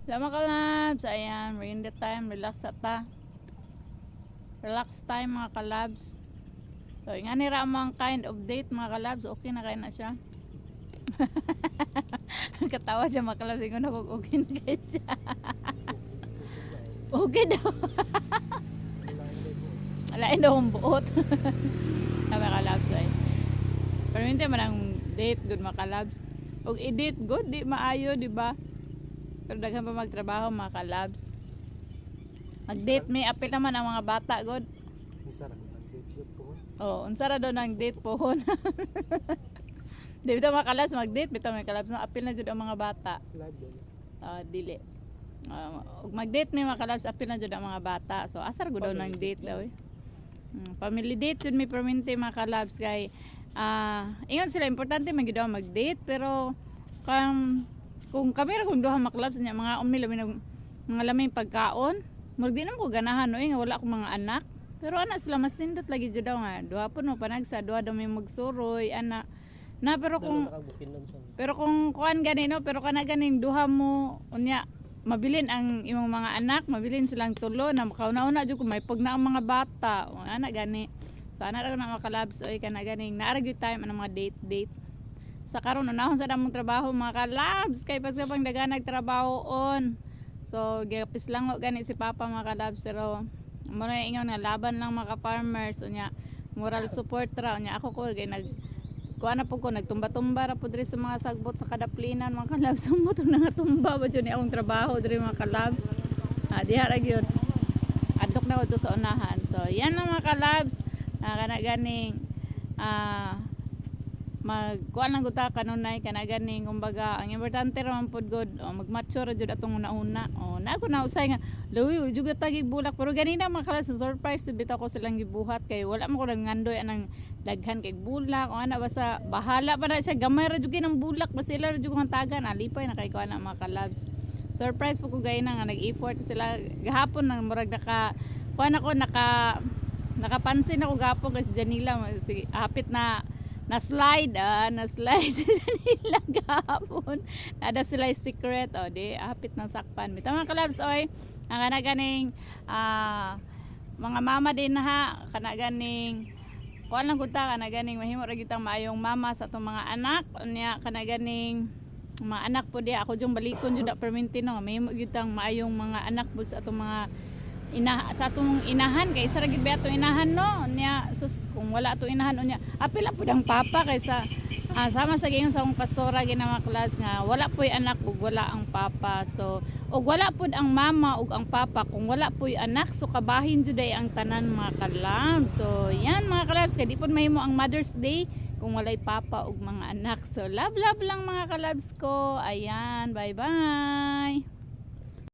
Lama ka labs, ayan, merienda time, relax ata. Relax time mga kalabs. So, nga ni ramang kind of date mga kalabs, okay na kayo na siya. Katawa siya mga kalabs, hindi ko na kung okay na kayo siya. Okay daw. Alain daw ang buot. Mga kalabs ay. Pero hindi man ang date, good mga kalabs. Og i-date, good, di maayo, di ba? Pero daghan pa magtrabaho mga kalabs. Mag-date may apil naman ang mga bata god. Unsa ra mag-date jud ko? Oh, unsa ra daw nang date pohon. Di bitaw mga kalabs mag-date, bitaw mga kalabs na apil na jud ang mga bata. Live din. Dili. Ug mag-date may mga kalabs apil na jud ang mga bata. So asar gud daw nang date daw eh. Family date jud may permente mga kalabs kay ingon sila importante man gid daw mag-date pero kung kami ra kung duha mga kalabs nya mga ummi lamin mga lamay pagkaon. Murag di naman ko ganahan no nga wala akong mga anak. Pero anak sila mas nindot lagi jud daw nga. Duha po no panagsa, duha daw may magsuroy ana. Na pero kung kuan gani no, pero kana ganing duha mo unya mabilin ang imong mga anak, mabilin silang tulo na makauna-una jud kung may pag na ang mga bata. O ana gani. So ana ra na makalabs oy kana ganing naara gyud time ang mga date. Sa karon unahon sa damong trabaho mga kalabs kay pas kapag daga nagtrabaho on. So gapis lang o gani si Papa mga kalabs pero mo na ingon nga laban lang mga farmers unya moral support ra unya ako ko kay nag kuan na po ko nagtumba-tumba ra po diri sa mga sagbot sa kadaplinan mga kalabs mo tong nangatumba ba jud ni akong trabaho diri mga kalabs. Diha ra gyud. Adlok na to sa unahan. So yan lang mga kalabs. Kana ganing magkuan lang guta kanunay kana ganing kumbaga ang importante ra man pud god mag-mature jud atong una-una na ako na usay nga luwi jud tagi bulak pero ganina makala sa surprise bitaw ko silang gibuhat kay wala man ko nangandoy anang daghan kay bulak o ana basta bahala pa na siya gamay ra jud ng bulak basta sila ra jud kong tagan alipay na kay kuan na mga kalabs surprise po ko gayna nga nag-effort sila gahapon nang murag kuan ako nakapansin ako gahapon kasi Janila hapit na slide sa nila gahapon nada sila secret di hapit ng sakpan bitaw mga kalabs oy ang kana ganing mga mama din ha kana ganing kuan lang guta kana ganing mahimo ra gyud maayong mama sa atong mga anak unya kana ganing mga anak po di ako jung balikon jud perminti no mahimo gyud maayong mga anak pud sa atong mga sa atong inahan kay isa ra gyud ba atong inahan no nya sus kung wala atong inahan unya apil lang pud ang papa kaysa sama sa giingon sa akong pastora gina mga class nga wala poy anak ug wala ang papa so ug wala pud ang mama ug ang papa kung wala poy anak so kabahin jud ay ang tanan mga kalabs so yan mga kalabs kay di pud mahimo ang Mother's Day kung walay papa ug mga anak so love lang mga kalabs ko ayan bye bye.